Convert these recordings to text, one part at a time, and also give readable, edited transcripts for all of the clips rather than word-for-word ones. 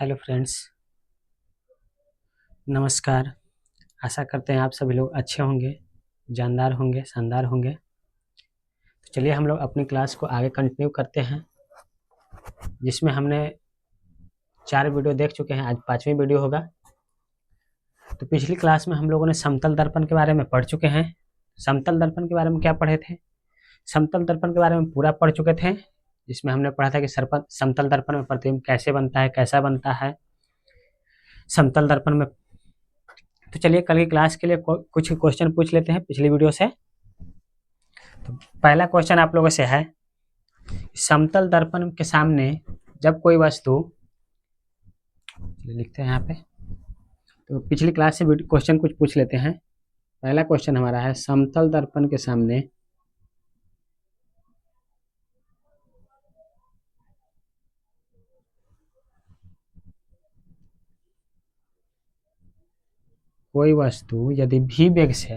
Hello friends, नमस्कार। आशा करते हैं आप सभी लोग अच्छे होंगे, जानदार होंगे, शानदार होंगे। तो चलिए हम लोग अपनी क्लास को आगे कंटिन्यू करते हैं, जिसमें हमने 4 वीडियो देख चुके हैं। आज 5वीं वीडियो होगा। तो पिछली क्लास में हम लोगों ने समतल दर्पण के बारे में पढ़ चुके हैं। समतल दर्पण के बारे में क्या पढ़े थे? समतल दर्पण के बारे में पूरा पढ़ चुके थे, जिसमें हमने पढ़ा था कि समतल दर्पण में प्रतिबिंब कैसे बनता है, कैसा बनता है समतल दर्पण में। तो चलिए कल की क्लास के लिए कुछ क्वेश्चन पूछ लेते हैं पिछली वीडियो से। तो पहला क्वेश्चन आप लोगों से है, समतल दर्पण के सामने जब कोई वस्तु, लिखते हैं यहाँ पे, तो पिछली क्लास से क्वेश्चन कुछ पूछ लेते हैं। पहला क्वेश्चन हमारा है, समतल दर्पण के सामने कोई वस्तु यदि v वेग से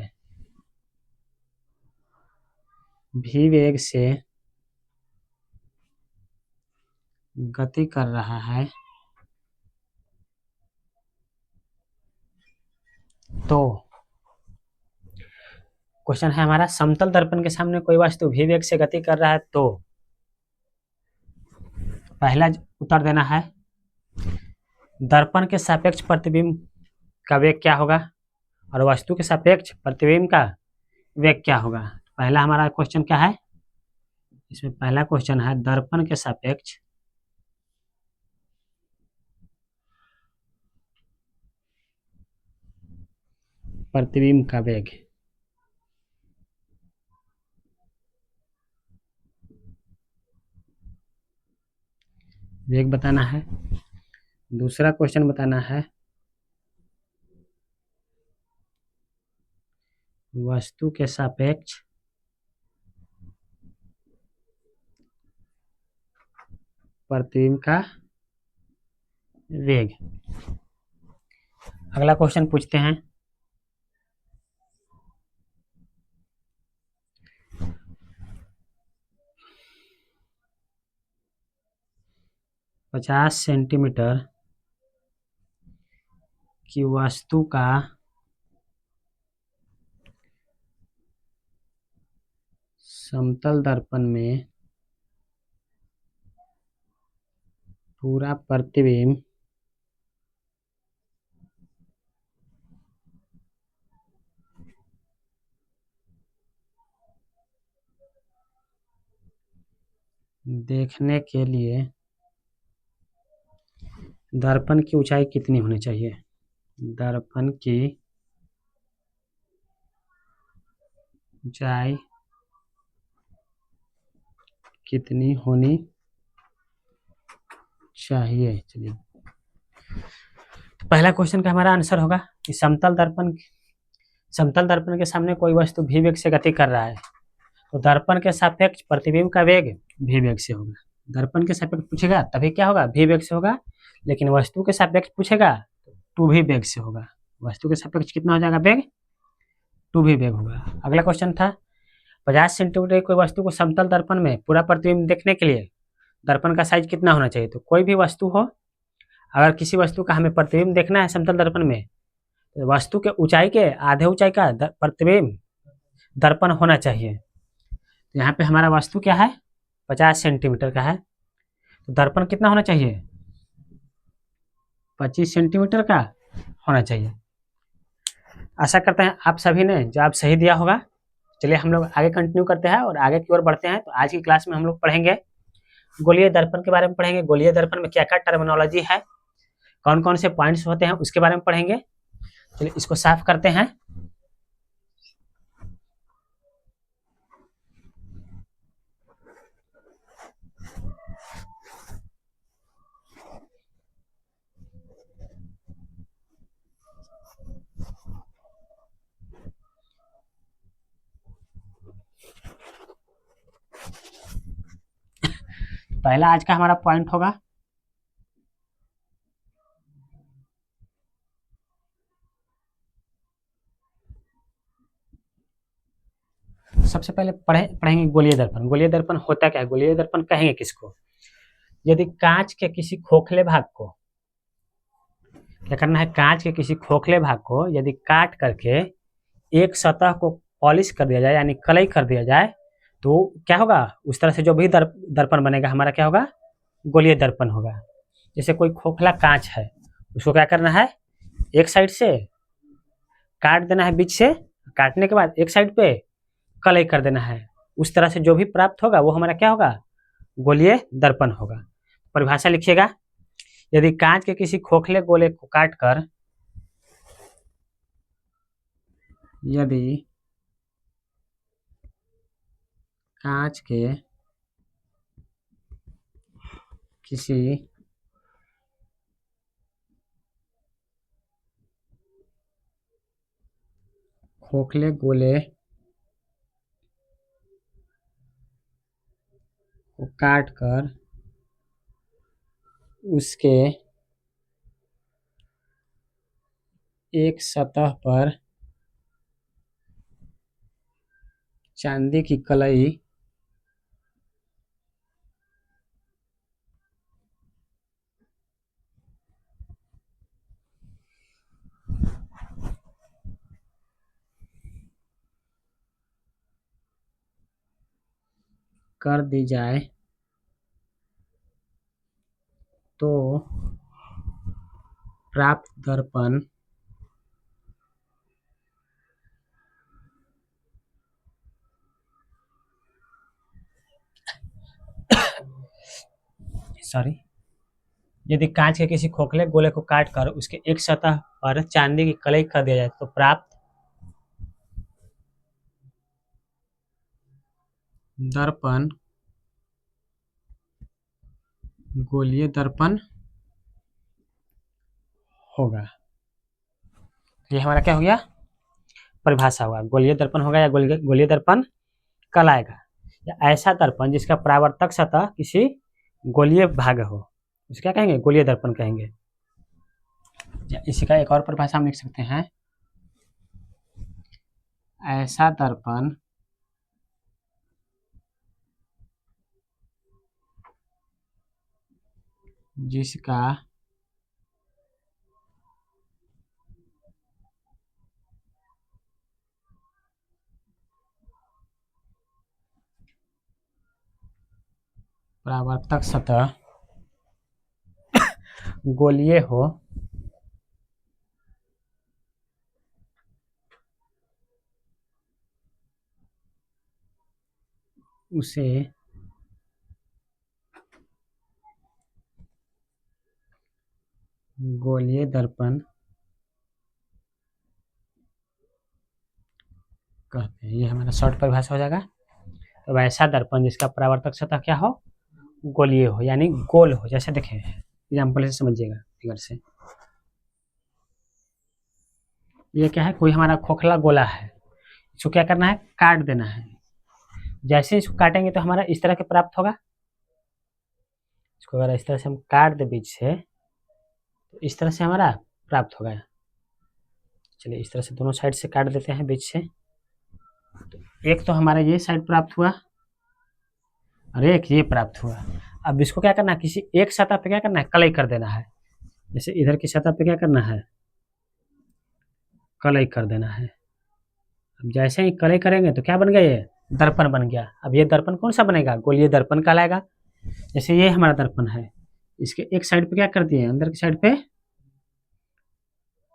गति कर रहा है तो क्वेश्चन है हमारा, समतल दर्पण के सामने कोई वस्तु v वेग से गति कर रहा है तो पहला उत्तर देना है, दर्पण के सापेक्ष प्रतिबिंब का वेग क्या होगा और वस्तु के सापेक्ष प्रतिबिंब का वेग क्या होगा। पहला हमारा क्वेश्चन क्या है, इसमें पहला क्वेश्चन है दर्पण के सापेक्ष प्रतिबिंब का वेग। वेग बताना है। दूसरा क्वेश्चन बताना है, वस्तु के सापेक्ष प्रतिबिंब का वेग। अगला क्वेश्चन पूछते हैं, पचास सेंटीमीटर की वस्तु का समतल दर्पण में पूरा प्रतिबिंब देखने के लिए दर्पण की ऊंचाई कितनी होनी चाहिए। दर्पण की ऊंचाई कितनी होनी चाहिए। चलिए, तो पहला क्वेश्चन का हमारा आंसर होगा कि समतल दर्पण के सामने कोई वस्तु v वेग से गति कर रहा है तो दर्पण के सापेक्ष प्रतिबिंब का वेग v वेग से होगा। दर्पण के सापेक्ष पूछेगा तभी क्या होगा, v वेग से होगा, लेकिन वस्तु के सापेक्ष पूछेगा तो 2v वेग से होगा। वस्तु के सापेक्ष कितना हो जाएगा वेग, 2v वेग होगा। अगला क्वेश्चन था, 50 सेंटीमीटर कोई वस्तु को समतल दर्पण में पूरा प्रतिबिंब देखने के लिए दर्पण का साइज कितना होना चाहिए। तो कोई भी वस्तु हो, अगर किसी वस्तु का हमें प्रतिबिंब देखना है समतल दर्पण में, तो वस्तु के ऊंचाई के आधे ऊंचाई का प्रतिबिंब दर्पण होना चाहिए। तो यहाँ पे हमारा वस्तु क्या है, 50 सेंटीमीटर का है, तो दर्पण कितना होना चाहिए, 25 सेंटीमीटर का होना चाहिए। आशा करते हैं आप सभी ने जवाब सही दिया होगा। चलिए हम लोग आगे कंटिन्यू करते हैं और आगे की ओर बढ़ते हैं। तो आज की क्लास में हम लोग पढ़ेंगे गोलीय दर्पण के बारे में पढ़ेंगे। गोलीय दर्पण में क्या क्या टर्मिनोलॉजी है, कौन कौन से पॉइंट्स होते हैं, उसके बारे में पढ़ेंगे। चलिए इसको साफ करते हैं। पहला आज का हमारा पॉइंट होगा सबसे पहले पढ़ेंगे गोलीय दर्पण। गोलीय दर्पण होता क्या है, गोलीय दर्पण कहेंगे किसको, यदि कांच के किसी खोखले भाग को क्या करना है, कांच के किसी खोखले भाग को यदि काट करके एक सतह को पॉलिश कर दिया जाए यानी कलई कर दिया जाए तो क्या होगा, उस तरह से जो भी दर्पण बनेगा हमारा क्या होगा, गोलीय दर्पण होगा। जैसे कोई खोखला कांच है, उसको क्या करना है, एक साइड से काट देना है बीच से, काटने के बाद एक साइड पे कलई कर देना है, उस तरह से जो भी प्राप्त होगा वो हमारा क्या होगा, गोलीय दर्पण होगा। परिभाषा लिखिएगा, यदि कांच के किसी खोखले गोले को काटकर यदि कांच के किसी खोखले गोले को काटकर उसके एक सतह पर चांदी की कलई कर दी जाए तो प्राप्त दर्पण सॉरी, यदि कांच के किसी खोखले गोले को काटकर उसके एक सतह पर चांदी की कलई कर दिया जाए तो प्राप्त दर्पण गोलीय दर्पण होगा। ये हमारा क्या हो गया, परिभाषा हुआ, गोलीय दर्पण होगा या गोलीय दर्पण कहलाएगा, या ऐसा दर्पण जिसका परावर्तक सतह किसी गोलीय भाग हो, उसे क्या कहेंगे, गोलीय दर्पण कहेंगे। इसी का एक और परिभाषा हम लिख सकते हैं, ऐसा दर्पण जिसका परावर्तक सतह गोलीय हो उसे गोलीय दर्पण कहते हैं। ये हमारा शॉर्ट परिभाषा हो जाएगा। तो वैसा दर्पण जिसका परावर्तक सतह क्या हो, गोलीय हो यानी गोल हो। जैसे देखें एग्जाम्पल से समझिएगा फिगर से, ये क्या है, कोई हमारा खोखला गोला है, इसको क्या करना है, काट देना है। जैसे इसको काटेंगे तो हमारा इस तरह के प्राप्त होगा, इसको अगर इस तरह से हम काट दे बीच से तो इस तरह से हमारा प्राप्त होगा। चलिए इस तरह से दोनों साइड से काट देते हैं बीच से, तो एक तो हमारा ये साइड प्राप्त हुआ और एक ये प्राप्त हुआ। अब इसको क्या करना है, किसी एक सतह पे क्या करना है, कलई कर देना है। जैसे इधर की सतह पे क्या करना है, कलई कर देना है। अब जैसे ही कलई करेंगे तो क्या बन गया, ये दर्पण बन गया। अब ये दर्पण कौन सा बनेगा, गोलीय दर्पण कहलाएगा। जैसे ये हमारा दर्पण है, इसके एक साइड पे क्या कर दिए, अंदर की साइड पे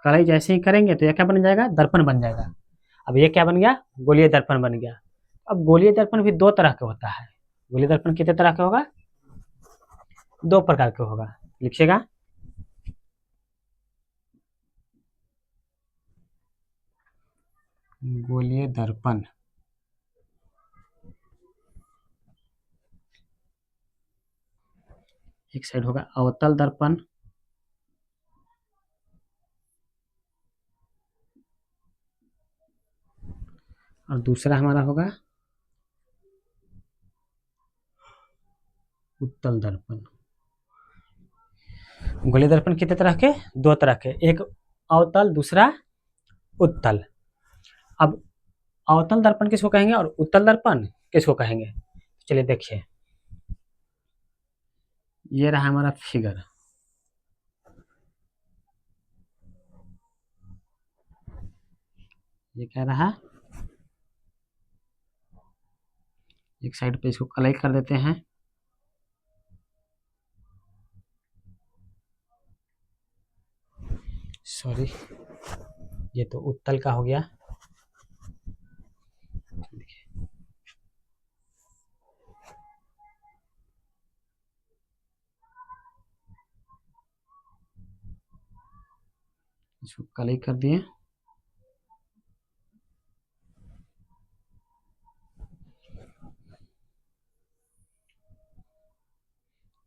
कलई जैसे ही करेंगे तो यह क्या बन जाएगा, दर्पण बन जाएगा। अब ये क्या बन गया, गोलीय दर्पण बन गया। अब गोलीय दर्पण भी दो तरह का होता है। गोलीय दर्पण कितने तरह का होगा, दो प्रकार का होगा, लिखिएगा। गोलीय दर्पण एक साइड होगा अवतल दर्पण, और दूसरा हमारा होगा उत्तल दर्पण। गोलीय दर्पण कितने तरह के, दो तरह के, एक अवतल दूसरा उत्तल। अब अवतल दर्पण किसको कहेंगे और उत्तल दर्पण किसको कहेंगे, चलिए देखिए। ये रहा हमारा फिगर, ये क्या रहा, एक साइड पे इसको कलेक्ट कर देते हैं। सॉरी, ये तो उत्तल का हो गया। इसको कलेक्ट कर दिए।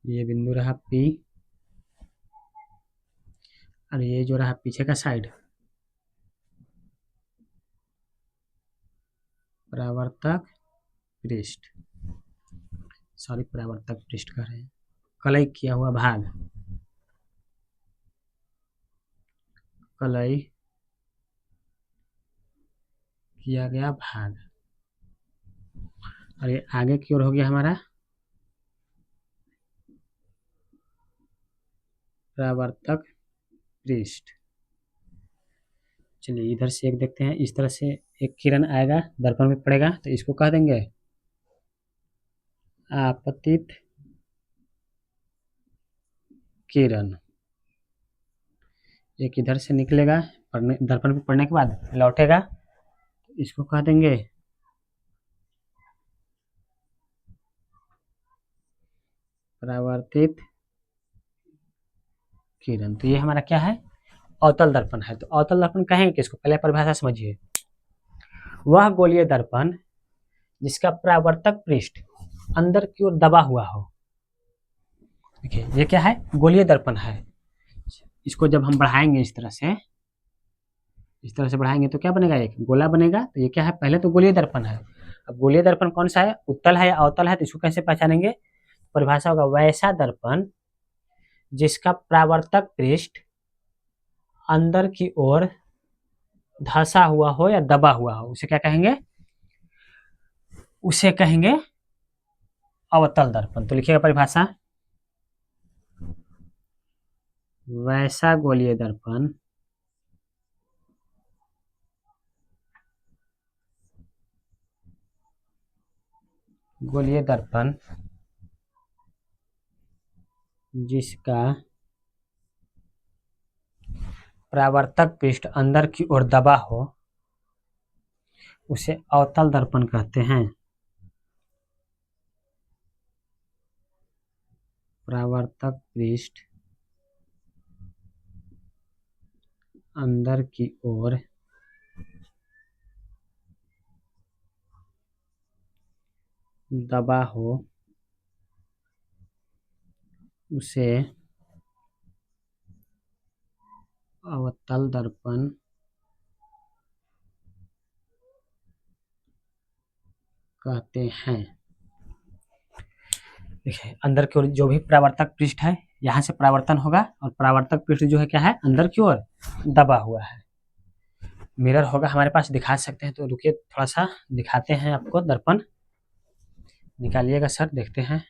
ये बिंदु रहा P, और ये जो रहा पीछे का साइड, परावर्तक पृष्ठ, सॉरी परावर्तक पृष्ठ कर रहे हैं, कलई किया हुआ भाग, कलई किया गया भाग। और ये आगे की ओर हो गया हमारा परावर्तक पृष्ठ। चलिए इधर से एक देखते हैं, इस तरह से एक किरण आएगा, दर्पण में पड़ेगा, तो इसको कह देंगे आपतित किरण। एक इधर से निकलेगा, दर्पण पे पड़ने के बाद लौटेगा, तो इसको कह देंगे परावर्तित किरण। तो ये हमारा क्या है, अवतल दर्पण है। तो अवतल दर्पण कहेंगे किसको, पहले परिभाषा समझिए। वह गोलीय दर्पण जिसका परावर्तक पृष्ठ अंदर की ओर दबा हुआ हो। देखिए ये क्या है, गोलीय दर्पण है। इसको जब हम बढ़ाएंगे इस तरह से बढ़ाएंगे तो क्या बनेगा, एक गोला बनेगा। तो ये क्या है, पहले तो गोलीय दर्पण है। अब गोलीय दर्पण कौन सा है, उत्तल है या अवतल है, तो इसको कैसे पहचानेंगे, परिभाषा होगा वैसा दर्पण जिसका परावर्तक पृष्ठ अंदर की ओर धंसा हुआ हो या दबा हुआ हो, उसे क्या कहेंगे, उसे कहेंगे अवतल दर्पण। तो लिखिएगा परिभाषा, वैसा गोलीय दर्पण जिसका परावर्तक पृष्ठ अंदर की ओर दबा हो उसे अवतल दर्पण कहते हैं। परावर्तक पृष्ठ अंदर की ओर दबा हो उसे अवतल दर्पण कहते हैं। देखिए अंदर की ओर जो भी परावर्तक पृष्ठ है, यहाँ से परावर्तन होगा, और परावर्तक पृष्ठ जो है क्या है, अंदर की ओर दबा हुआ है। मिरर होगा हमारे पास, दिखा सकते हैं, तो रुकिए थोड़ा सा दिखाते हैं आपको। दर्पण निकालिएगा सर, देखते हैं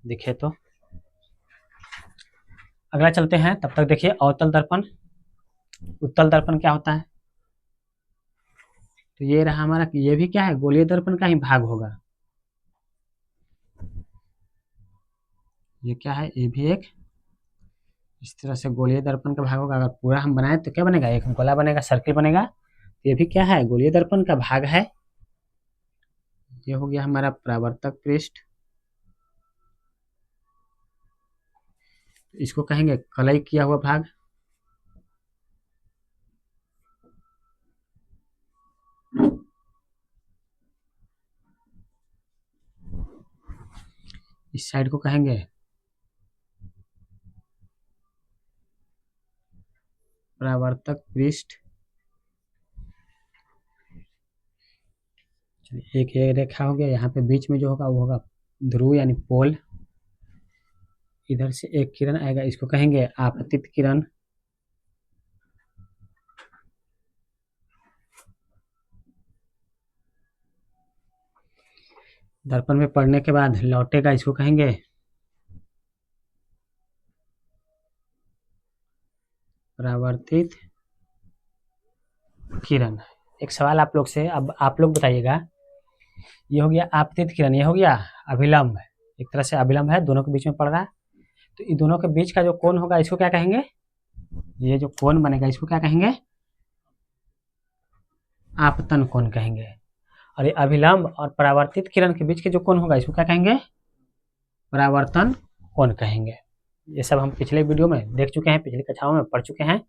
दिखे तो। अगला चलते हैं, तब तक देखिए अवतल दर्पण। उत्तल दर्पण क्या होता है, तो ये रहा हमारा, ये भी क्या है, गोलीय दर्पण का ही भाग होगा। ये क्या है, ये भी एक इस तरह से गोलीय दर्पण का भाग होगा। अगर पूरा हम बनाए तो क्या बनेगा, एक गोला बनेगा, सर्किल बनेगा। ये भी क्या है, गोलीय दर्पण का भाग है। ये हो गया हमारा परावर्तक पृष्ठ, इसको कहेंगे कलई किया हुआ भाग। इस साइड को कहेंगे परावर्तक पृष्ठ। एक ये रेखा हो गया, यहाँ पे बीच में जो होगा वो होगा ध्रुव यानी पोल। इधर से एक किरण आएगा, इसको कहेंगे आपतित किरण। दर्पण में पड़ने के बाद लौटेगा, इसको कहेंगे परावर्तित किरण। एक सवाल आप लोग से, अब आप लोग बताइएगा। ये हो गया आपतित किरण, ये हो गया अभिलंब, एक तरह से अभिलंब है, दोनों के बीच में पड़ रहा है। तो इन दोनों के बीच का जो कोण होगा इसको क्या कहेंगे? ये जो कोण बनेगा इसको क्या कहेंगे? आपतन कोण कहेंगे। और ये अभिलंब और परावर्तित किरण के बीच के जो कोण होगा इसको क्या कहेंगे? परावर्तन कोण कहेंगे। ये सब हम पिछले वीडियो में देख चुके हैं, पिछली कक्षाओं में पढ़ चुके हैं।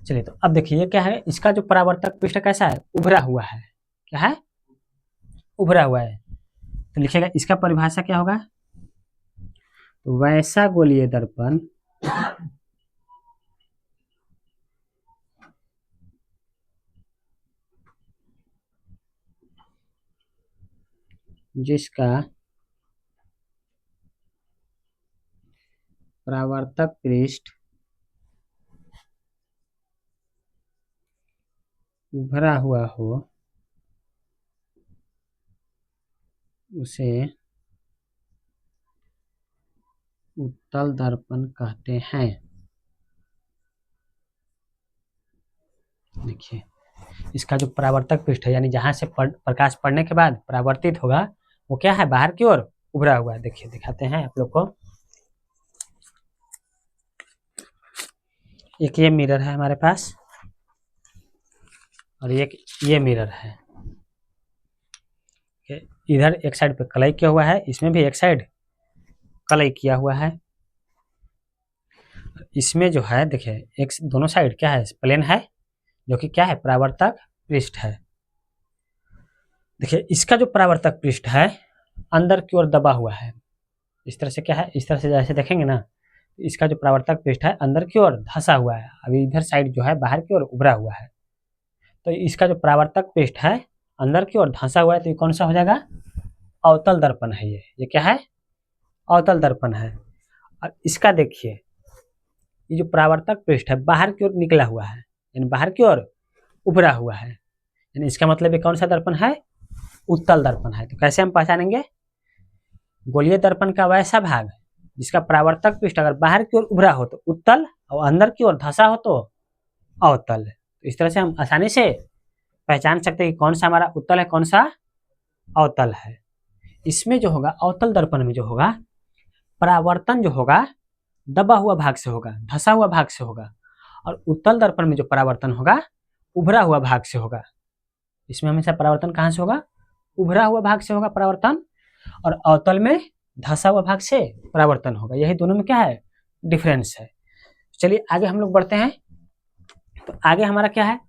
चलिए, तो अब देखिए ये क्या है, इसका जो परावर्तक पृष्ठ कैसा है? उभरा हुआ है। क्या है? उभरा हुआ है। तो लिखिएगा इसका परिभाषा क्या होगा? तो वैसा गोलीय दर्पण जिसका परावर्तक पृष्ठ उभरा हुआ हो उसे उत्तल दर्पण कहते हैं। देखिए इसका जो परावर्तक पृष्ठ है, यानी जहां से प्रकाश पड़ने के बाद परावर्तित होगा, वो क्या है? बाहर की ओर उभरा हुआ है। देखिए दिखाते हैं आप लोग को। एक ये मिरर है हमारे पास और एक ये मिरर है। इधर एक साइड पे कलई किया हुआ है, इसमें भी एक साइड कलई किया हुआ है। इसमें जो है देखिए एक दोनों साइड क्या है? प्लेन है, जो कि क्या है? परावर्तक पृष्ठ है। देखिए इसका जो परावर्तक पृष्ठ है अंदर की ओर दबा हुआ है। इस तरह से क्या है? इस तरह से जैसे देखेंगे ना, इसका जो परावर्तक पृष्ठ है अंदर की ओर धंसा हुआ है, अभी इधर साइड जो है बाहर की ओर उभरा हुआ है। तो इसका जो परावर्तक पृष्ठ है अंदर की ओर धंसा हुआ है, तो ये कौन सा हो जाएगा? अवतल दर्पण है। ये क्या है? अवतल दर्पण है। और इसका देखिए ये जो परावर्तक पृष्ठ है बाहर की ओर निकला हुआ है, यानी बाहर की ओर उभरा हुआ है, यानी इसका मतलब ये कौन सा दर्पण है? उत्तल दर्पण है। तो कैसे हम पहचानेंगे? गोलीय दर्पण का वैसा भाग जिसका परावर्तक पृष्ठ अगर बाहर की ओर उभरा हो तो उत्तल, और अंदर की ओर धंसा हो तो अवतल। तो इस तरह से हम आसानी से पहचान सकते हैं कि कौन सा हमारा उत्तल है, कौन सा अवतल है। इसमें जो होगा अवतल दर्पण में जो होगा परावर्तन जो होगा दबा हुआ भाग से होगा, धंसा हुआ भाग से होगा, और उत्तल दर्पण में जो परावर्तन होगा उभरा हुआ भाग से होगा। इसमें हमेशा परावर्तन कहाँ से होगा? उभरा हुआ भाग से होगा परावर्तन, और अवतल में धंसा हुआ भाग से परावर्तन होगा। यही दोनों में क्या है? डिफरेंस है। चलिए आगे हम लोग बढ़ते हैं। तो आगे हमारा क्या है?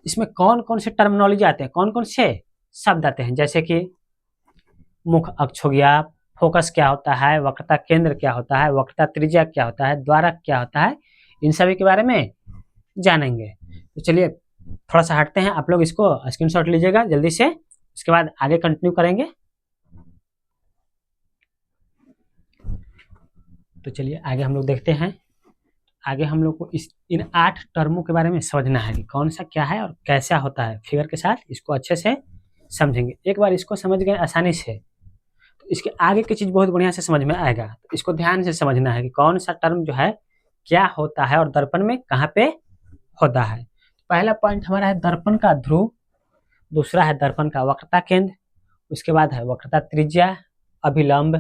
इसमें कौन कौन से टर्मिनोलॉजी आते हैं, कौन कौन से शब्द आते हैं? जैसे कि मुख अक्ष हो गया, फोकस क्या होता है, वक्रता केंद्र क्या होता है, वक्रता त्रिज्या क्या होता है, द्वारक क्या होता है, इन सभी के बारे में जानेंगे। तो चलिए थोड़ा सा हटते हैं, आप लोग इसको स्क्रीनशॉट लीजिएगा जल्दी से, उसके बाद आगे कंटिन्यू करेंगे। तो चलिए आगे हम लोग देखते हैं। आगे हम लोग को इन 8 टर्मों के बारे में समझना है कि कौन सा क्या है और कैसा होता है। फिगर के साथ इसको अच्छे से समझेंगे। एक बार इसको समझ गए आसानी से तो इसके आगे की चीज बहुत बढ़िया से समझ में आएगा। तो इसको ध्यान से समझना है कि कौन सा टर्म जो है क्या होता है और दर्पण में कहाँ पे होता है। पहला पॉइंट हमारा है दर्पण का ध्रुव, दूसरा है दर्पण का वक्रता केंद्र, उसके बाद है वक्रता त्रिज्या, अभिलंब,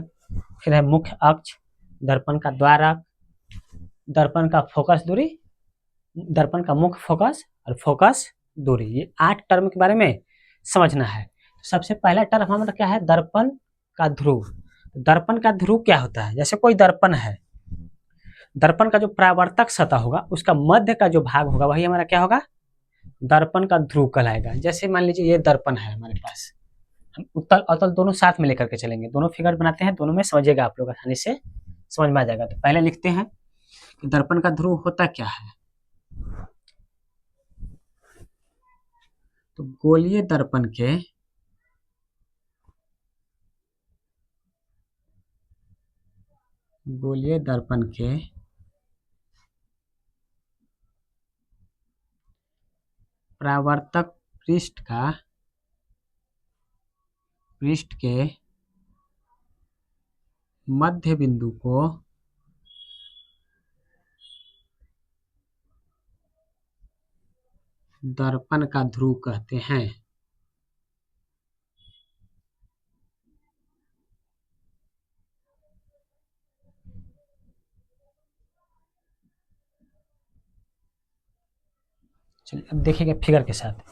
फिर है मुख्य अक्ष, दर्पण का द्वारक, दर्पण का फोकस दूरी, दर्पण का मुख्य फोकस और फोकस दूरी। ये 8 टर्म के बारे में समझना है। सबसे पहला टर्म हमारा क्या है? दर्पण का ध्रुव। दर्पण का ध्रुव क्या होता है? जैसे कोई दर्पण है, दर्पण का जो परावर्तक सतह होगा उसका मध्य का जो भाग होगा वही हमारा क्या होगा? दर्पण का ध्रुव कहलाएगा। जैसे मान लीजिए ये दर्पण है हमारे पास, हम उत्तल अवतल दोनों साथ में लेकर के चलेंगे, दोनों फिगर बनाते हैं, दोनों में समझिएगा आप लोग, आसानी से समझ में आ जाएगा। तो पहले लिखते हैं कि दर्पण का ध्रुव होता क्या है। तो गोलीय दर्पण के परावर्तक पृष्ठ के मध्य बिंदु को दर्पण का ध्रुव कहते हैं। चलिए अब देखिएगा फिगर के साथ।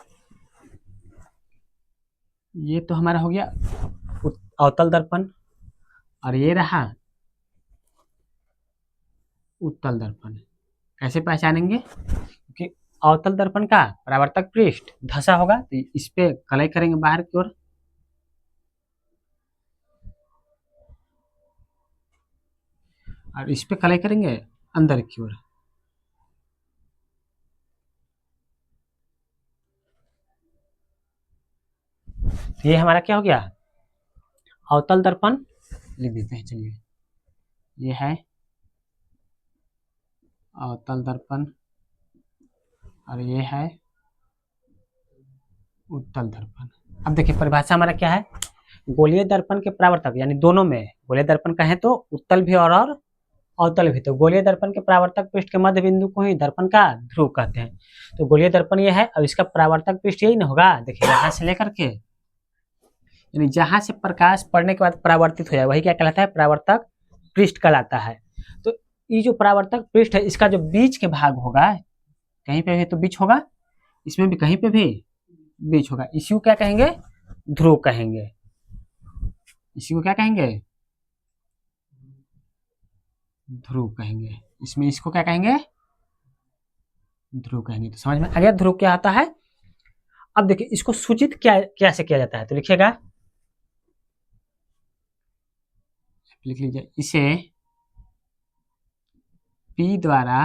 ये तो हमारा हो गया अवतल दर्पण, और ये रहा उत्तल दर्पण। कैसे पहचानेंगे? क्योंकि अवतल दर्पण का परावर्तक पृष्ठ धंसा होगा तो इस पे कलई करेंगे बाहर की ओर, और इस पे कलई करेंगे अंदर की ओर। ये हमारा क्या हो गया? अवतल दर्पण लिख देते हैं। चलिए ये है अवतल दर्पण, और ये है उत्तल दर्पण। अब देखिए परिभाषा हमारा क्या है? गोलीय दर्पण के परावर्तक, यानी दोनों में गोलीय दर्पण कहें तो उत्तल भी और अवतल भी। तो गोलीय दर्पण के परावर्तक पृष्ठ के मध्य बिंदु को ही दर्पण का ध्रुव कहते हैं। तो गोलीय दर्पण ये है, अब इसका परावर्तक पृष्ठ यही ना होगा। देखिए यहाँ से लेकर के, यानी जहां से प्रकाश पड़ने के बाद परावर्तित हो जाए वही क्या कहलाता है? परावर्तक पृष्ठ कहलाता है। तो ये जो परावर्तक पृष्ठ है इसका जो बीच के भाग होगा, कहीं पे भी तो बीच होगा, इसमें भी कहीं पे भी बीच होगा, इसी को क्या कहेंगे? ध्रुव कहेंगे। इसी को क्या कहेंगे? ध्रुव कहेंगे। इसमें इसको क्या कहेंगे? ध्रुव कहेंगे। तो समझ में आ गया ध्रुव क्या आता है? अब देखिए इसको सूचित क्या कैसे किया जाता है, तो लिखिएगा, लिख लीजिए, इसे P द्वारा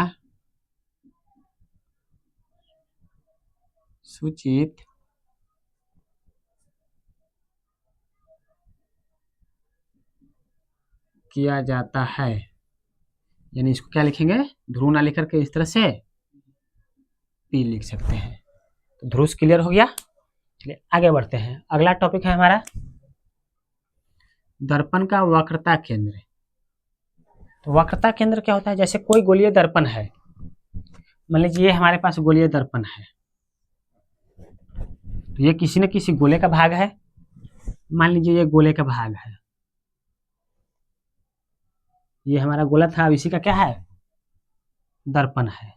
सूचित किया जाता है। यानी इसको क्या लिखेंगे? ध्रुव ना लिख करके इस तरह से P लिख सकते हैं। तो ध्रुव क्लियर हो गया। चलिए आगे बढ़ते हैं। अगला टॉपिक है हमारा दर्पण का वक्रता केंद्र। तो वक्रता केंद्र क्या होता है? जैसे कोई गोलीय दर्पण है, मान लीजिए ये हमारे पास गोलीय दर्पण है, तो ये किसी न किसी गोले का भाग है। मान लीजिए ये गोले का भाग है, ये हमारा गोला था, अब इसी का क्या है? दर्पण है।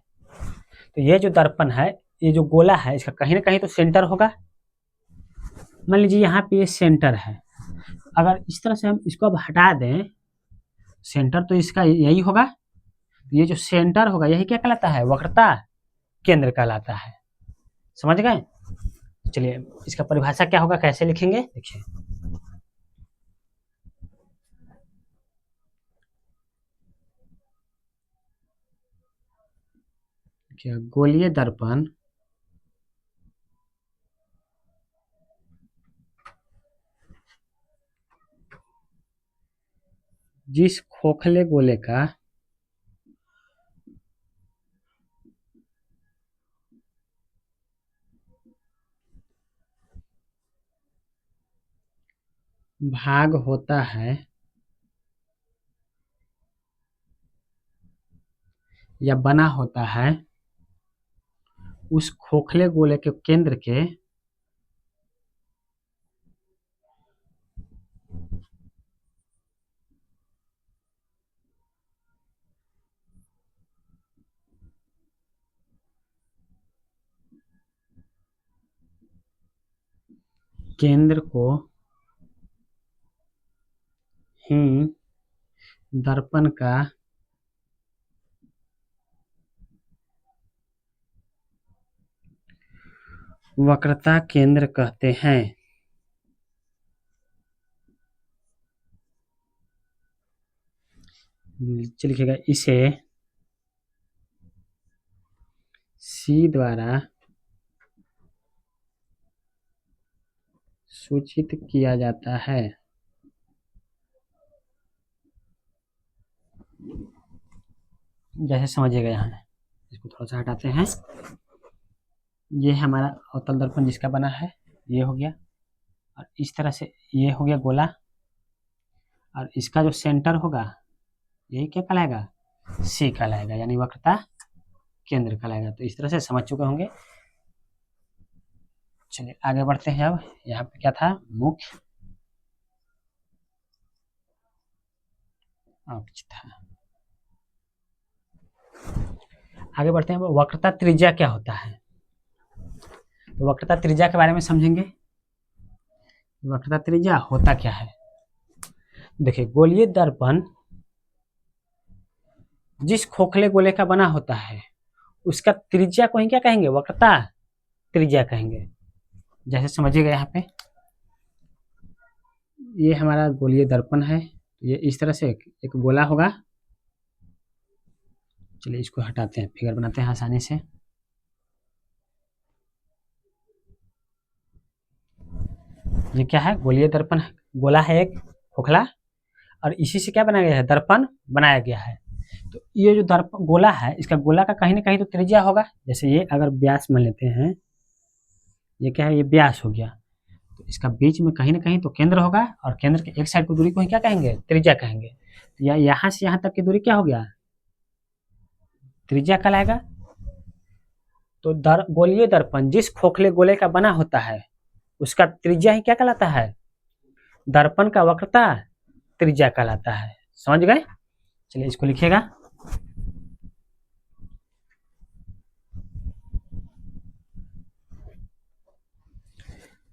तो ये जो दर्पण है, ये जो गोला है, इसका कहीं ना कहीं तो सेंटर होगा। मान लीजिए यहाँ पे ये सेंटर है, अगर इस तरह से हम इसको अब हटा दें, सेंटर तो इसका यही होगा। ये जो सेंटर होगा यही क्या कहलाता है? वक्रता केंद्र कहलाता है। समझ गए? चलिए इसका परिभाषा क्या होगा, कैसे लिखेंगे, देखिए, क्या गोलीय दर्पण जिस खोखले गोले का भाग होता है या बना होता है, उस खोखले गोले के केंद्र के केंद्र को ही दर्पण का वक्रता केंद्र कहते हैं। नीचे लिखेगा, इसे C द्वारा सूचित किया जाता है। जैसे समझिएगा, यहाँ इसको थोड़ा सा हटाते हैं। ये हमारा अवतल दर्पण जिसका बना है, ये हो गया, और इस तरह से ये हो गया गोला, और इसका जो सेंटर होगा यही क्या कहलाएगा? C कहलाएगा, यानी वक्रता केंद्र कहलाएगा। तो इस तरह से समझ चुके होंगे। चलिए आगे बढ़ते हैं। अब यहाँ पे क्या था, मुख्य अक्ष था। आगे बढ़ते हैं। वक्रता त्रिज्या क्या होता है, तो वक्रता त्रिज्या के बारे में समझेंगे। वक्रता त्रिज्या होता क्या है, देखिए गोलीय दर्पण जिस खोखले गोले का बना होता है उसका त्रिज्या को ही क्या कहेंगे, वक्रता त्रिज्या कहेंगे। जैसे समझिएगा, यहाँ पे ये हमारा गोलीय दर्पण है, ये इस तरह से एक गोला होगा। चलिए इसको हटाते हैं, फिगर बनाते हैं आसानी से। ये क्या है, गोलीय दर्पण गोला है एक खोखला, और इसी से क्या बनाया गया है, दर्पण बनाया गया है। तो ये जो दर्पण गोला है, इसका गोला का कहीं ना कहीं तो त्रिज्या होगा। जैसे ये अगर व्यास मान लेते हैं, ये क्या है, ये व्यास हो गया, तो इसका बीच में कहीं ना कहीं तो केंद्र होगा, और केंद्र के एक साइड की दूरी को ही क्या कहेंगे, त्रिज्या कहेंगे। तो यहाँ से यहाँ तक की दूरी क्या हो गया, त्रिज्या कहलाएगा। तो गोलीय दर्पण जिस खोखले गोले का बना होता है उसका त्रिज्या ही क्या कहलाता है, दर्पण का वक्रता त्रिज्या कहलाता है। समझ गए। चलिए इसको लिखिएगा।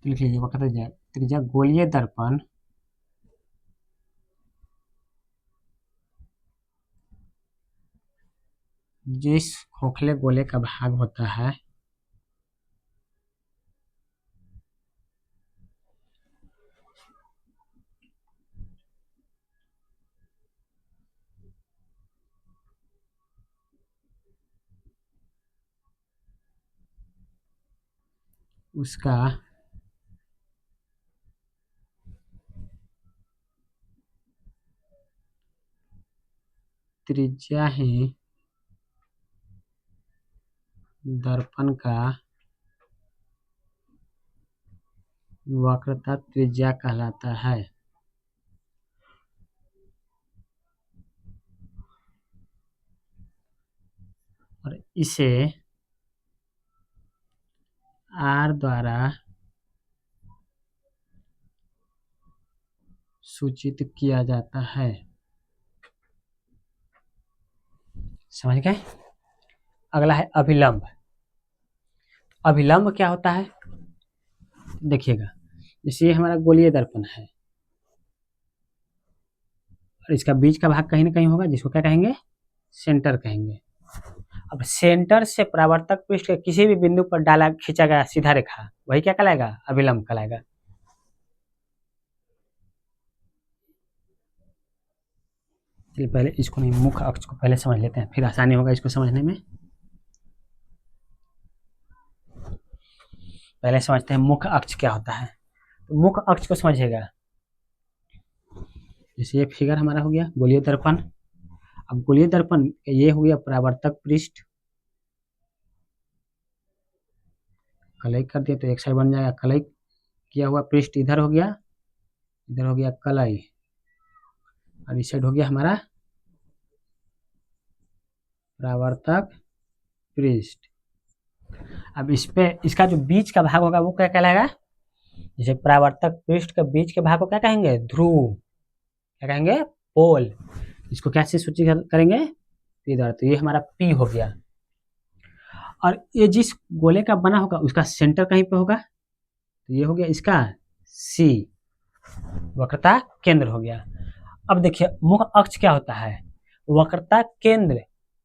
लिख लीजिए, वक्रता त्रिज्या गोलीय दर्पण जिस खोखले गोले का भाग होता है उसका त्रिज्या ही दर्पण का वक्रता त्रिज्या कहलाता है। और इसे R द्वारा सूचित किया जाता है। समझ गए। अगला है अभिलंब। अभिलंब क्या होता है, देखिएगा, जैसे ये हमारा गोलीय दर्पण है और इसका बीच का भाग कहीं ना कहीं होगा, जिसको क्या कहेंगे, सेंटर कहेंगे। अब सेंटर से परावर्तक पृष्ठ के किसी भी बिंदु पर डाला खींचा गया सीधा रेखा, वही क्या कहलाएगा, अभिलंब कहलाएगा। चलिए पहले इसको नहीं, मुख्य अक्ष को पहले समझ लेते हैं, फिर आसानी होगा इसको समझने में। पहले समझते हैं मुख्य अक्ष क्या होता है। तो मुख्य अक्ष को समझिएगा, जैसे ये फिगर हमारा हो गया गोलीय दर्पण। अब गोलीय दर्पण ये हो गया परावर्तक पृष्ठ, कलई कर दिया तो एक साइड बन जाएगा, कलई किया हुआ पृष्ठ इधर हो गया, इधर हो गया कलई, और इस साइड हो गया हमारा परावर्तक पृष्ठ। अब इस पे इसका जो बीच का भाग होगा वो क्या कहलाएगा, जैसे परावर्तक पृष्ठ के बीच के भाग को क्या कहेंगे, ध्रुव, क्या कहेंगे, पोल। इसको कैसे सूचित करेंगे, इधर, तो ये हमारा पी हो गया। और ये जिस गोले का बना होगा उसका सेंटर कहीं पे होगा, तो ये हो गया इसका सी, वक्रता केंद्र हो गया। अब देखिए मुख्य अक्ष क्या होता है, वक्रता केंद्र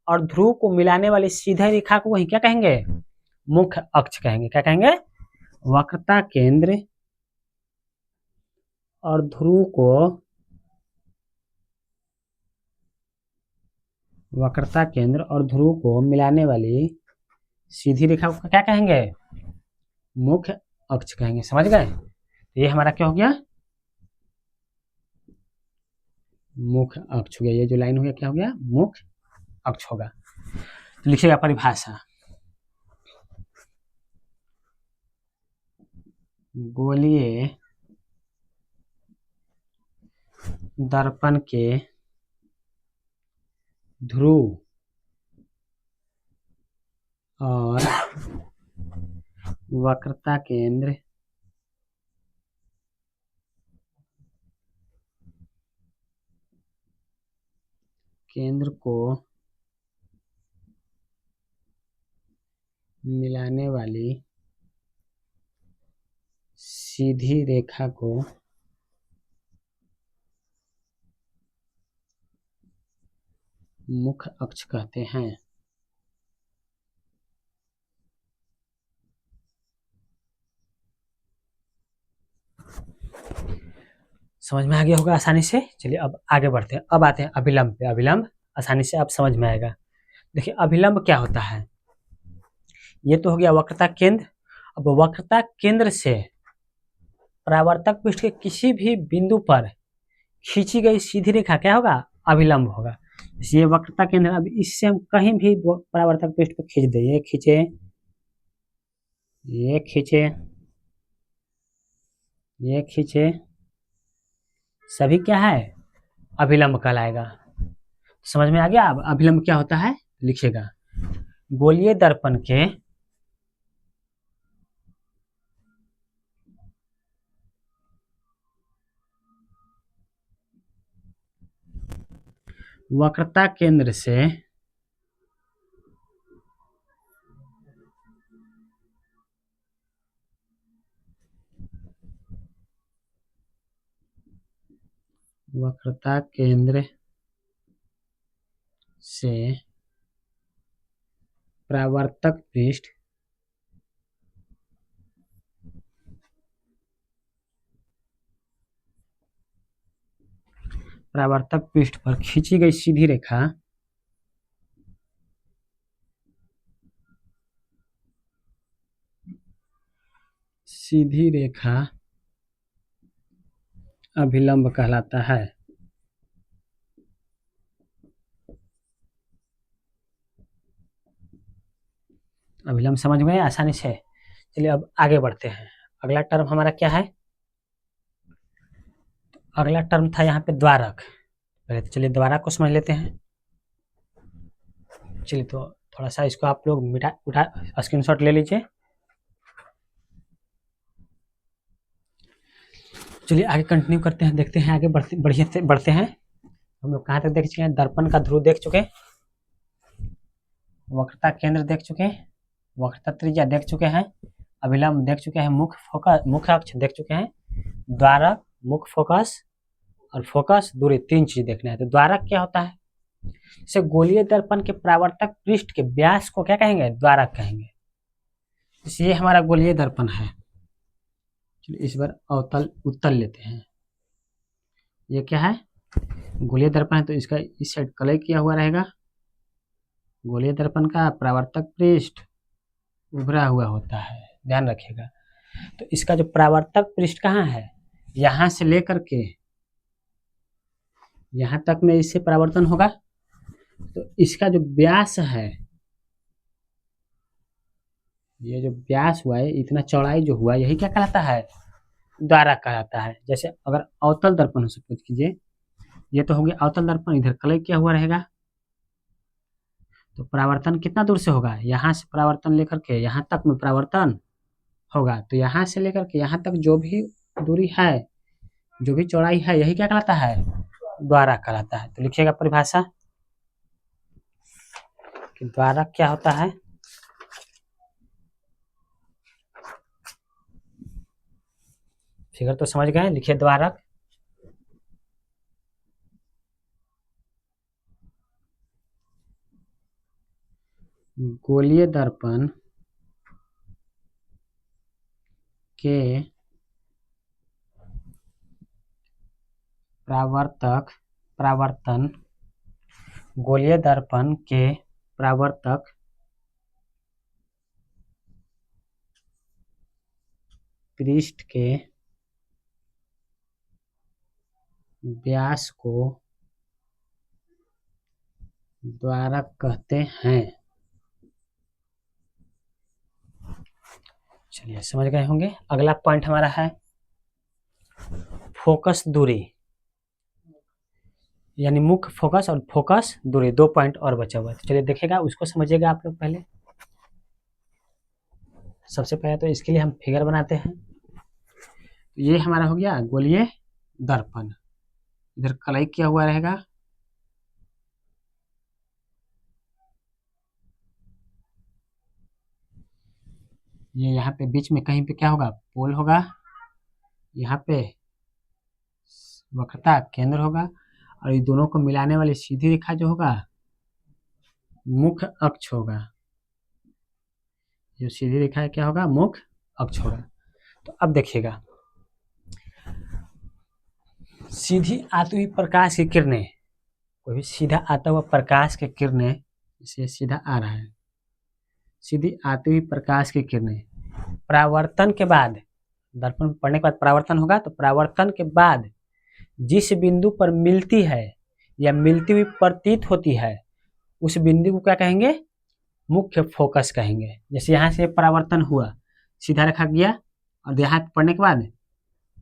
और ध्रुव को मिलाने वाली सीधी रेखा को वही क्या कहेंगे, मुख्य अक्ष कहेंगे। क्या कहेंगे, वक्रता केंद्र और ध्रुव को, वक्रता केंद्र और ध्रुव को मिलाने वाली सीधी रेखा को क्या कहेंगे, मुख्य अक्ष कहेंगे। समझ गए। ये हमारा क्या हो गया, मुख्य अक्ष हो गया। ये जो लाइन हो गया क्या हो गया, मुख्य अक्ष होगा। तो लिखिएगा परिभाषा, गोलीय दर्पण के ध्रुव और वक्रता केंद्र को मिलाने वाली सीधी रेखा को मुख्य अक्ष कहते हैं। समझ में आ गया होगा आसानी से। चलिए अब आगे बढ़ते हैं। अब आते हैं अभिलंब पे। अभिलंब आसानी से आप समझ में आएगा। देखिए अभिलंब क्या होता है। ये तो हो गया वक्रता केंद्र। अब वक्रता केंद्र से परावर्तक पृष्ठ के किसी भी बिंदु पर खींची गई सीधी रेखा क्या होगा, अभिलंब होगा। ये वक्रता केंद्र, अब इससे हम कहीं भी परावर्तक पृष्ठ पर खींच दें, ये खींचे, ये खींचे, ये खींचे, सभी क्या है, अभिलंब कहलाएगा। समझ में आ गया। अब अभिलंब क्या होता है लिखिएगा। गोलीय दर्पण के वक्रता केंद्र से वक्रता केंद्र से परावर्तक पृष्ठ पर खींची गई सीधी रेखा अभिलंब कहलाता है। अभिलंब समझ में आसानी से। चलिए अब आगे बढ़ते हैं। अगला टर्म हमारा क्या है, अगला टर्म था यहाँ पे द्वारक। पहले तो चलिए द्वारक को समझ लेते हैं। चलिए तो थोड़ा सा इसको आप लोग उठा स्क्रीनशॉट ले लीजिए। चलिए आगे कंटिन्यू करते हैं, देखते हैं आगे बढ़ते हैं। हम लोग कहाँ तक देख चुके हैं, दर्पण का ध्रुव देख चुके, वक्रता केंद्र देख चुके, वक्रता त्रिज्या देख चुके हैं, अभिलंब देख चुके हैं, मुख्य अक्ष देख चुके हैं, द्वारक, मुख्य फोकस और फोकस दूरी, तीन चीज देखना है। तो द्वारक क्या होता है, इसे गोलीय दर्पण के परावर्तक पृष्ठ के व्यास को क्या कहेंगे, द्वारक कहेंगे। ये हमारा गोलीय दर्पण है। चलिए इस बार अवतल उत्तल लेते हैं। ये क्या है, गोलीय दर्पण है तो इसका इस साइड कलय किया हुआ रहेगा। गोलीय दर्पण का परावर्तक पृष्ठ उभरा हुआ होता है, ध्यान रखिएगा। तो इसका जो परावर्तक पृष्ठ कहाँ है, यहां से लेकर के यहां तक में इससे परावर्तन होगा। तो इसका जो व्यास है, ये जो व्यास हुआ है, इतना चौड़ाई जो हुआ, यही क्या कहलाता है, द्वारक कहलाता है। जैसे अगर अवतल दर्पण से पूछ कीजिए, ये तो हो गया अवतल दर्पण, इधर कलय किया हुआ रहेगा। तो परावर्तन कितना दूर से होगा, यहाँ से परावर्तन लेकर के यहाँ तक में परावर्तन होगा। तो यहाँ से लेकर के यहाँ तक जो भी दूरी है, जो भी चौड़ाई है, यही क्या कहलाता है, द्वारक कहलाता है। तो लिखिएगा परिभाषा कि द्वारक क्या होता है। फिगर तो समझ गए, लिखिए द्वारक गोलीय दर्पण के परावर्तन गोलीय दर्पण के परावर्तक पृष्ठ के व्यास को द्वारक कहते हैं। चलिए समझ गए होंगे। अगला पॉइंट हमारा है फोकस दूरी, यानी मुख्य फोकस और फोकस दूरी, दो पॉइंट और बचा हुआ है। तो चलिए देखेगा, उसको समझिएगा आप लोग पहले। सबसे पहले तो इसके लिए हम फिगर बनाते हैं। तो ये हमारा हो गया गोलीय दर्पण, इधर कलाई किया हुआ रहेगा। ये यहाँ पे बीच में कहीं पे क्या होगा, पोल होगा। यहाँ पे वक्रता केंद्र होगा, और ये दोनों को मिलाने वाली सीधी रेखा जो होगा मुख्य अक्ष होगा। जो सीधी रेखा है क्या होगा, मुख्य अक्ष होगा। तो अब देखिएगा, सीधी आती हुई प्रकाश की किरणें, कोई भी सीधा आता हुआ प्रकाश की किरणें, इसे सीधा आ रहा है, सीधी आती हुई प्रकाश की किरणें परावर्तन के बाद, दर्पण में पड़ने के बाद परावर्तन होगा, तो परावर्तन के बाद जिस बिंदु पर मिलती है या मिलती हुई प्रतीत होती है, उस बिंदु को क्या कहेंगे, मुख्य फोकस कहेंगे। जैसे यहाँ से परावर्तन हुआ, सीधा रखा गया, और यहाँ पड़ने के बाद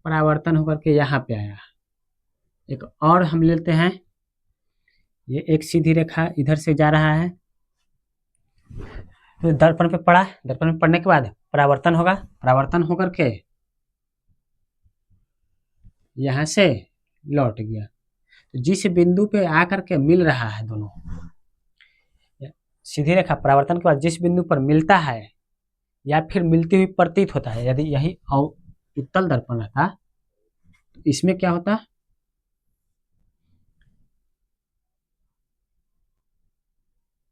परावर्तन होकर के यहाँ पे आया। एक और हम लेते हैं, ये एक सीधी रेखा इधर से जा रहा है, तो दर्पण पे पड़ा, दर्पण में पड़ने के बाद परावर्तन होगा, परावर्तन होकर के यहाँ से लौट गया। तो जिस बिंदु पे आकर के मिल रहा है दोनों, सीधी रेखा परावर्तन के बाद जिस बिंदु पर मिलता है या फिर मिलती हुई प्रतीत होता है, यदि यही उत्तल दर्पण रहता तो इसमें क्या होता,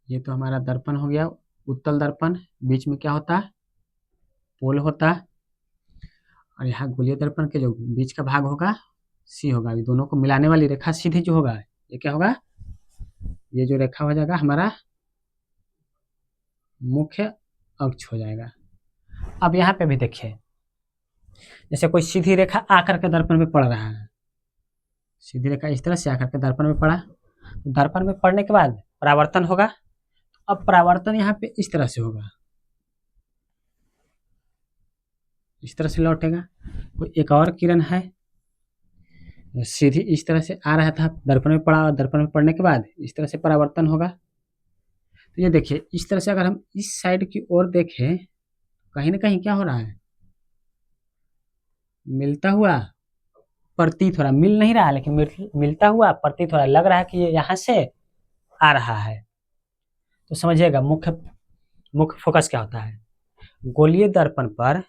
ये तो हमारा दर्पण हो गया उत्तल दर्पण, बीच में क्या होता, पोल होता, और यहाँ गोलीय दर्पण के जो बीच का भाग होगा सी होगा। ये दोनों को मिलाने वाली रेखा सीधी जो होगा, ये क्या होगा, ये जो रेखा हो जाएगा हमारा मुख्य अक्ष हो जाएगा। अब यहाँ पे भी देखिए, जैसे कोई सीधी रेखा आकर के दर्पण में पड़ रहा है, सीधी रेखा इस तरह से आकर के दर्पण में पड़ा, तो दर्पण में पड़ने के बाद परावर्तन होगा। अब परावर्तन यहाँ पे इस तरह से होगा, इस तरह से लौटेगा। कोई एक और किरण है, सीधी इस तरह से आ रहा था, दर्पण में पड़ा, और दर्पण में पड़ने के बाद इस तरह से परावर्तन होगा। तो ये देखिए, इस तरह से अगर हम इस साइड की ओर देखें, कहीं ना कहीं क्या हो रहा है, मिलता हुआ प्रतीत हो रहा, मिल नहीं रहा लेकिन मिलता हुआ प्रतीत हो रहा, लग रहा है कि ये यहाँ से आ रहा है। तो समझिएगा मुख्य फोकस क्या होता है। गोलीय दर्पण पर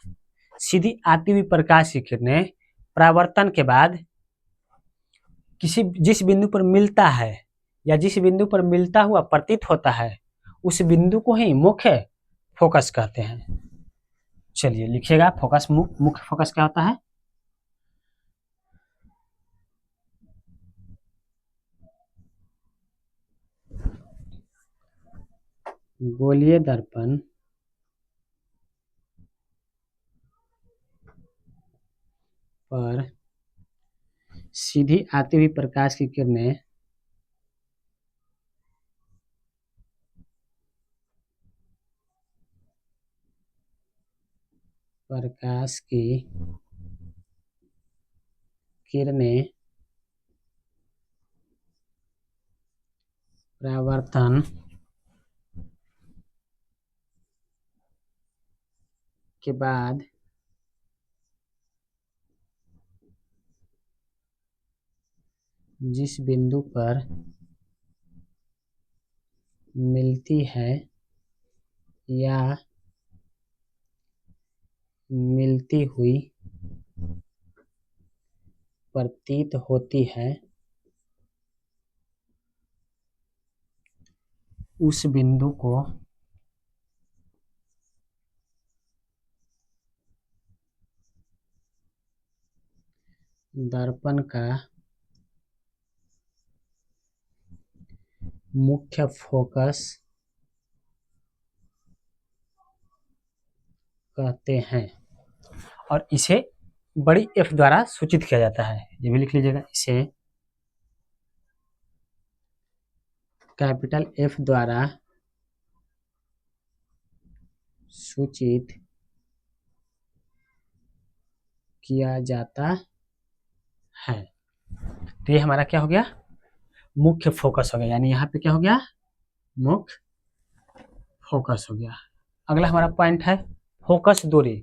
सीधी आती हुई प्रकाश की किरणें परावर्तन के बाद जिस बिंदु पर मिलता है या जिस बिंदु पर मिलता हुआ प्रतीत होता है, उस बिंदु को ही मुख्य फोकस कहते हैं। चलिए लिखिएगा, फोकस मुख्य फोकस क्या होता है। गोलीय दर्पण पर सीधी आती हुई प्रकाश की किरणें प्रकाश की किरणें परावर्तन के बाद जिस बिंदु पर मिलती है या मिलती हुई प्रतीत होती है, उस बिंदु को दर्पण का मुख्य फोकस कहते हैं। और इसे बड़ी एफ द्वारा सूचित किया जाता है, ये भी लिख लीजिएगा, इसे कैपिटल एफ द्वारा सूचित किया जाता है। तो ये हमारा क्या हो गया, मुख्य फोकस हो गया, यानी यहाँ पे क्या हो गया, मुख्य फोकस हो गया। अगला हमारा पॉइंट है फोकस दूरी।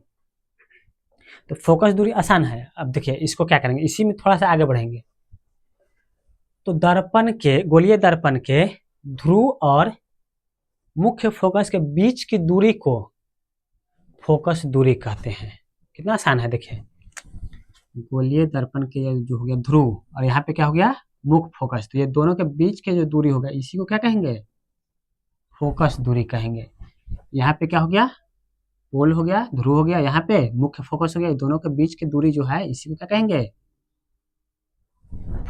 तो फोकस दूरी आसान है। अब देखिए इसको क्या करेंगे, इसी में थोड़ा सा आगे बढ़ेंगे। तो दर्पण के, गोलीय दर्पण के ध्रुव और मुख्य फोकस के बीच की दूरी को फोकस दूरी कहते हैं। कितना आसान है देखिए, गोलीय दर्पण के जो हो गया ध्रुव और यहाँ पे क्या हो गया मुख्य फोकस, तो ये दोनों के बीच के जो दूरी होगा इसी को क्या कहेंगे, फोकस दूरी कहेंगे। यहाँ पे क्या हो गया, पोल हो गया, ध्रुव हो गया, यहाँ पे मुख्य फोकस हो गया, दोनों के बीच की दूरी जो है इसी को क्या कहेंगे,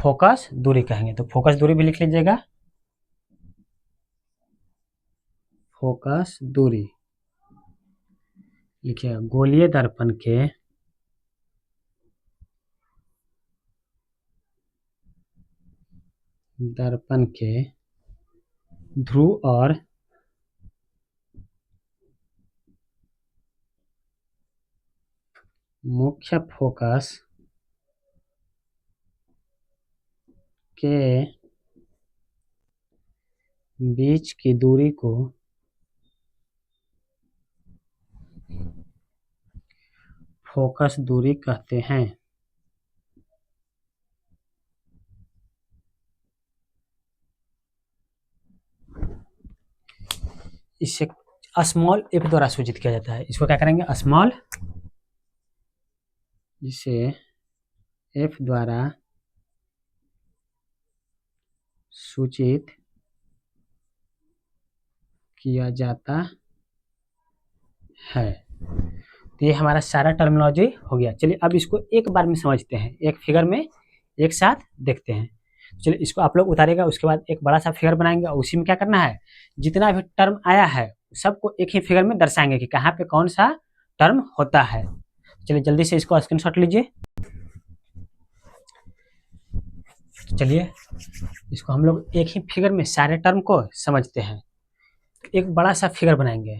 फोकस दूरी कहेंगे। तो फोकस दूरी भी लिख लीजिएगा, फोकस दूरी लिखिए। गोलीय दर्पण के ध्रुव और मुख्य फोकस के बीच की दूरी को फोकस दूरी कहते हैं। इसे स्मॉल एफ द्वारा सूचित किया जाता है। इसको क्या करेंगे, स्मॉल, इसे एफ द्वारा सूचित किया जाता है। तो ये हमारा सारा टर्मिनोलॉजी हो गया। चलिए अब इसको एक बार में समझते हैं, एक फिगर में एक साथ देखते हैं। चलिए इसको आप लोग उतारेगा, उसके बाद एक बड़ा सा फिगर बनाएंगे और उसी में क्या करना है, जितना भी टर्म आया है सबको एक ही फिगर में दर्शाएंगे कि कहाँ पे कौन सा टर्म होता है। चलिए जल्दी से इसको स्क्रीनशॉट लीजिए। चलिए इसको हम लोग एक ही फिगर में सारे टर्म को समझते हैं। एक बड़ा सा फिगर बनाएंगे।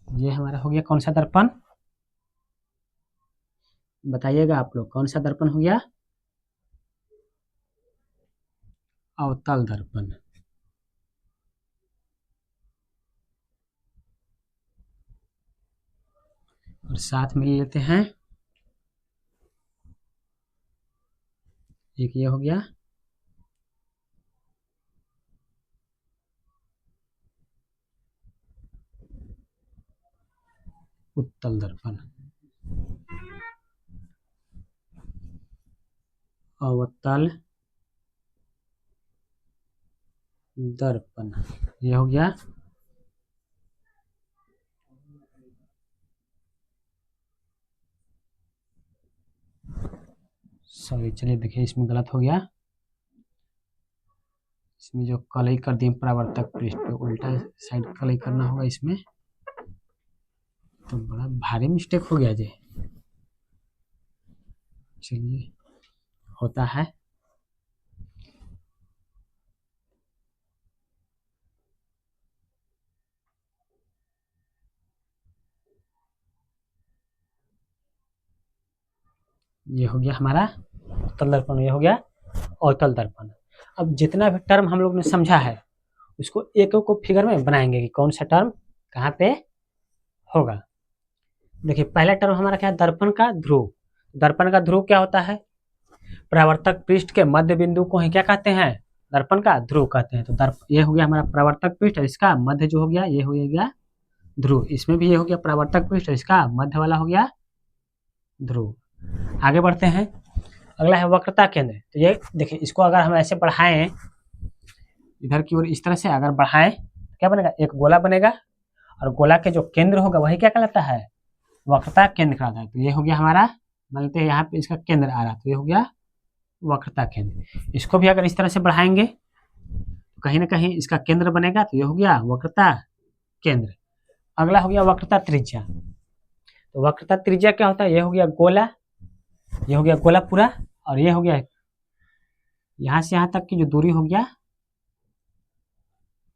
ये हमारा हो गया कौन सा दर्पण, बताइएगा आप लोग, कौन सा दर्पण हो गया, अवतल दर्पण। और साथ में लेते हैं एक ये हो गया उत्तल दर्पण, अवतल दर्पण, ये हो गया सॉरी, चलिए देखिए इसमें गलत हो गया, इसमें जो कलई कर दिए परावर्तक पृष्ठ पे, उल्टा साइड कलई करना होगा इसमें, तो बड़ा भारी मिस्टेक हो गया जी। चलिए होता है, ये हो गया हमारा उत्तल दर्पण, ये हो गया अवतल दर्पण। अब जितना भी टर्म हम लोग ने समझा है उसको एक एक को फिगर में बनाएंगे कि कौन सा टर्म कहाँ पे होगा। देखिए पहला टर्म हमारा क्या है, दर्पण का ध्रुव। दर्पण का ध्रुव क्या होता है, परावर्तक पृष्ठ के मध्य बिंदु को ही क्या कहते हैं, दर्पण का ध्रुव कहते हैं। तो ये हो गया हमारा परावर्तक पृष्ठ, इसका मध्य जो हो गया ये हो गया ध्रुव। इसमें भी ये हो गया परावर्तक पृष्ठ, इसका मध्य वाला हो गया ध्रुव। आगे बढ़ते हैं, अगला है वक्रता केंद्र। तो ये देखिए इसको अगर हम ऐसे बढ़ाएं इधर की ओर, इस तरह से अगर बढ़ाएं क्या बनेगा, एक गोला बनेगा और गोला के जो केंद्र होगा वही क्या कहलाता है, वक्रता केंद्र कहलाता है। तो ये हो गया हमारा, मानते हैं यहाँ पे इसका केंद्र आ रहा, तो ये हो गया वक्रता केंद्र। इसको भी अगर इस तरह से बढ़ाएंगे तो कहीं ना कहीं इसका केंद्र बनेगा, तो ये हो गया वक्रता केंद्र। अगला हो गया वक्रता त्रिज्या। तो वक्रता त्रिज्या क्या होता है, ये हो गया गोला, ये हो गया गोला पूरा, और ये हो गया यहाँ से यहाँ तक की जो दूरी हो गया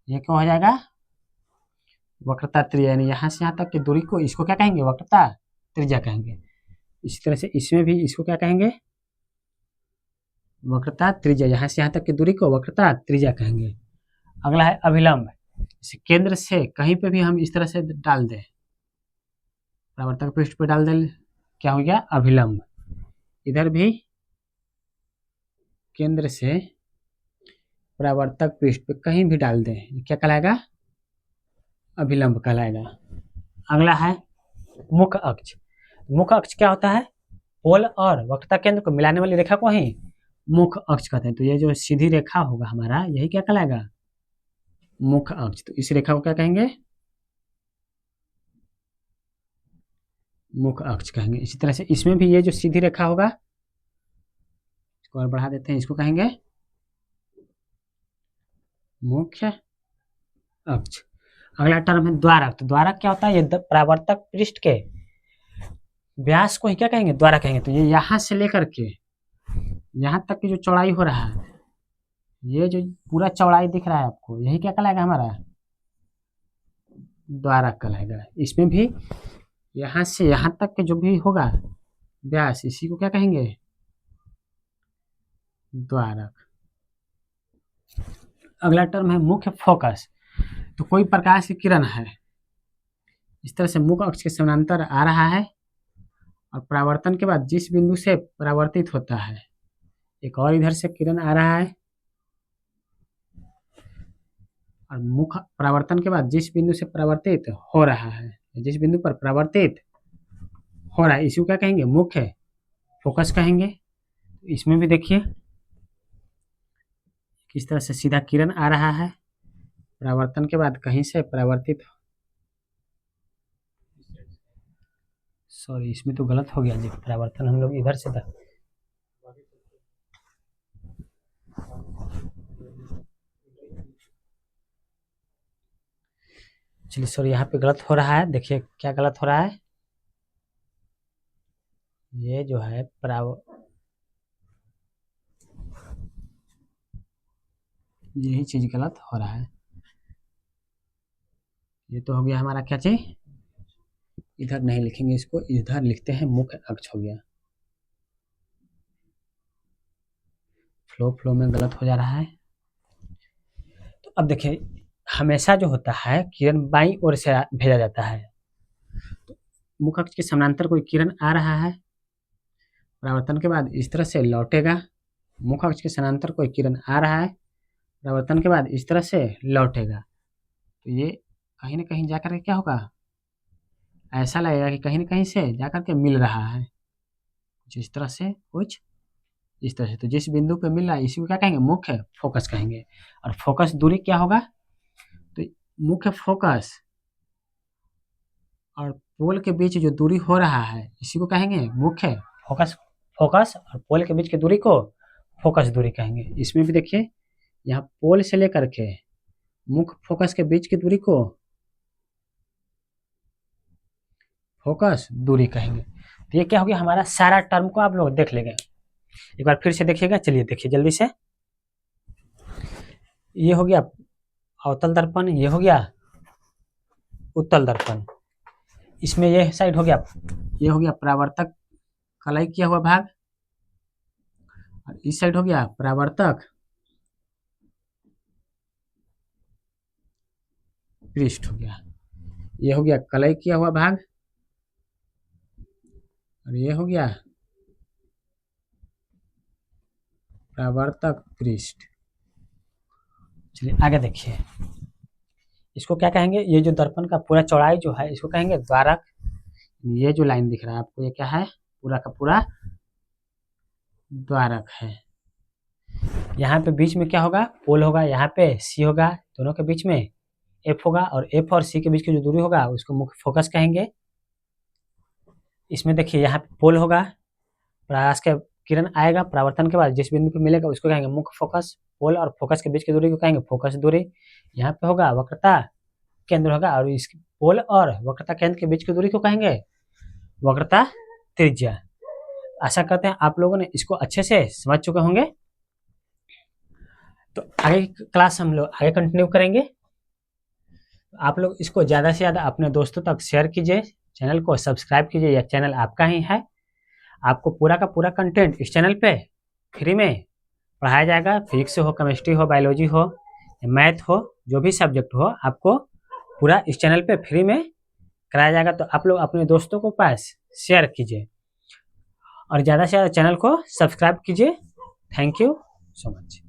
ये क्या हो जाएगा, वक्रता त्रिज्या। यानी यहाँ से यहाँ तक की दूरी को इसको क्या कहेंगे, वक्रता त्रिज्या कहेंगे। इसी तरह से इसमें भी इसको क्या कहेंगे, वक्रता त्रिज्या। यहाँ से यहाँ तक की दूरी को वक्रता त्रिज्या कहेंगे। अगला है अभिलंब। इस केंद्र से कहीं पे भी हम इस तरह से डाल दें, परावर्तक पृष्ठ पे डाल दें, क्या हो गया अभिलंब। इधर भी केंद्र से परावर्तक पृष्ठ पे कहीं भी डाल दें, क्या कहलाएगा अभिलंब कहलाएगा। अगला है मुख्य अक्ष। मुख्य अक्ष क्या होता है, पोल और वक्रता केंद्र को मिलाने वाली रेखा को ही मुख्य अक्ष कहते हैं। तो ये जो सीधी रेखा होगा हमारा, यही क्या कहलाएगा मुख्य अक्ष। तो इस रेखा को क्या कहेंगे मुख्य अक्ष कहेंगे। इसी तरह से इसमें भी ये जो सीधी रेखा होगा, इसको और बढ़ा देते हैं, इसको कहेंगे मुख्य अक्ष। अगला टर्म है द्वारक। तो द्वारक क्या होता है, ये परावर्तक पृष्ठ के व्यास को ही क्या कहेंगे द्वारक कहेंगे। तो ये यहां से लेकर के यहां तक की जो चौड़ाई हो रहा है, ये जो पूरा चौड़ाई दिख रहा है आपको, यही क्या कहलाएगा हमारा द्वारक कहलाएगा। इसमें भी यहां से यहां तक के जो भी होगा व्यास, इसी को क्या कहेंगे द्वारक। अगला टर्म है मुख्य फोकस। तो कोई प्रकाश की किरण है, इस तरह से मुख्य अक्ष के समानांतर आ रहा है और परावर्तन के बाद जिस बिंदु से परावर्तित होता है, एक और इधर से किरण आ रहा है और मुख्य परावर्तन के बाद जिस बिंदु से परावर्तित हो रहा है, जिस बिंदु पर परावर्तित हो रहा है, इसी को क्या कहेंगे मुख्य फोकस कहेंगे। इसमें भी देखिए किस तरह से सीधा किरण आ रहा है, परावर्तन के बाद कहीं से परावर्तित, सॉरी इसमें तो गलत हो गया जी, परावर्तन हम लोग इधर से था, चलिए सॉरी यहाँ पे गलत हो रहा है। देखिए क्या गलत हो रहा है, ये जो है यही चीज गलत हो रहा है। ये तो हो गया हमारा क्या चीज, इधर नहीं लिखेंगे इसको, इधर लिखते हैं मुख्य अक्ष हो गया। फ्लो में गलत हो जा रहा है। तो अब देखिए हमेशा जो होता है किरण बाईं ओर से भेजा जाता है। तो मुख्य अक्ष के समानांतर कोई किरण आ रहा है, परावर्तन के बाद इस तरह से लौटेगा। मुख्य अक्ष के समानांतर कोई किरण आ रहा है, परावर्तन के बाद इस तरह से लौटेगा। तो ये कहीं ना कहीं जाकर के क्या होगा, ऐसा लगेगा कि कहीं ना कहीं से जाकर के मिल रहा है, कुछ इस तरह से, कुछ इस तरह से। तो जिस बिंदु पे मिल रहा है इसी को क्या कहेंगे मुख्य फोकस कहेंगे। और फोकस दूरी क्या होगा, तो मुख्य फोकस और पोल के बीच जो दूरी हो रहा है इसी को कहेंगे मुख्य फोकस। फोकस और पोल के बीच की दूरी को फोकस दूरी कहेंगे। इसमें भी देखिए यहाँ पोल से लेकर के मुख्य फोकस के बीच की दूरी को फोकस दूरी कहेंगे। तो ये क्या हो गया हमारा सारा टर्म को आप लोग देख लेंगे, एक बार फिर से देखिएगा। चलिए देखिए जल्दी से, ये हो गया अवतल दर्पण, ये हो गया उत्तल दर्पण। इसमें ये साइड हो गया, ये हो गया परावर्तक कलाई किया हुआ भाग, और इस साइड हो गया परावर्तक पृष्ठ हो गया। ये हो गया कलाई किया हुआ भाग और ये हो गया परावर्तक पृष्ठ। चलिए आगे देखिए, इसको क्या कहेंगे, ये जो दर्पण का पूरा चौड़ाई जो है इसको कहेंगे द्वारक। ये जो लाइन दिख रहा है आपको, ये क्या है पूरा का पूरा द्वारक है। यहाँ पे बीच में क्या होगा पोल होगा, यहाँ पे सी होगा, दोनों के बीच में एफ होगा, और एफ और सी के बीच की जो दूरी होगा उसको मुख्य फोकस कहेंगे। इसमें देखिए यहाँ पे पोल होगा, प्रकाश के किरण आएगा, परावर्तन के बाद जिस बिंदु पे मिलेगा उसको कहेंगे मुख्य फोकस। पोल और फोकस के बीच की दूरी को कहेंगे फोकस दूरी। यहाँ पे होगा वक्रता केंद्र होगा, और इस पोल और वक्रता केंद्र के बीच की दूरी को कहेंगे वक्रता त्रिज्या। आशा करते हैं आप लोगों ने इसको अच्छे से समझ चुके होंगे। तो आगे क्लास हम लोग आगे कंटिन्यू करेंगे। आप लोग इसको ज़्यादा से ज़्यादा अपने दोस्तों तक शेयर कीजिए, चैनल को सब्सक्राइब कीजिए, यह चैनल आपका ही है। आपको पूरा का पूरा कंटेंट इस चैनल पे फ्री में पढ़ाया जाएगा, फिजिक्स हो, केमिस्ट्री हो, बायोलॉजी हो, मैथ हो, जो भी सब्जेक्ट हो, आपको पूरा इस चैनल पे फ्री में कराया जाएगा। तो आप लोग अपने दोस्तों को पास शेयर कीजिए और ज़्यादा से ज़्यादा चैनल को सब्सक्राइब कीजिए। Thank you so much.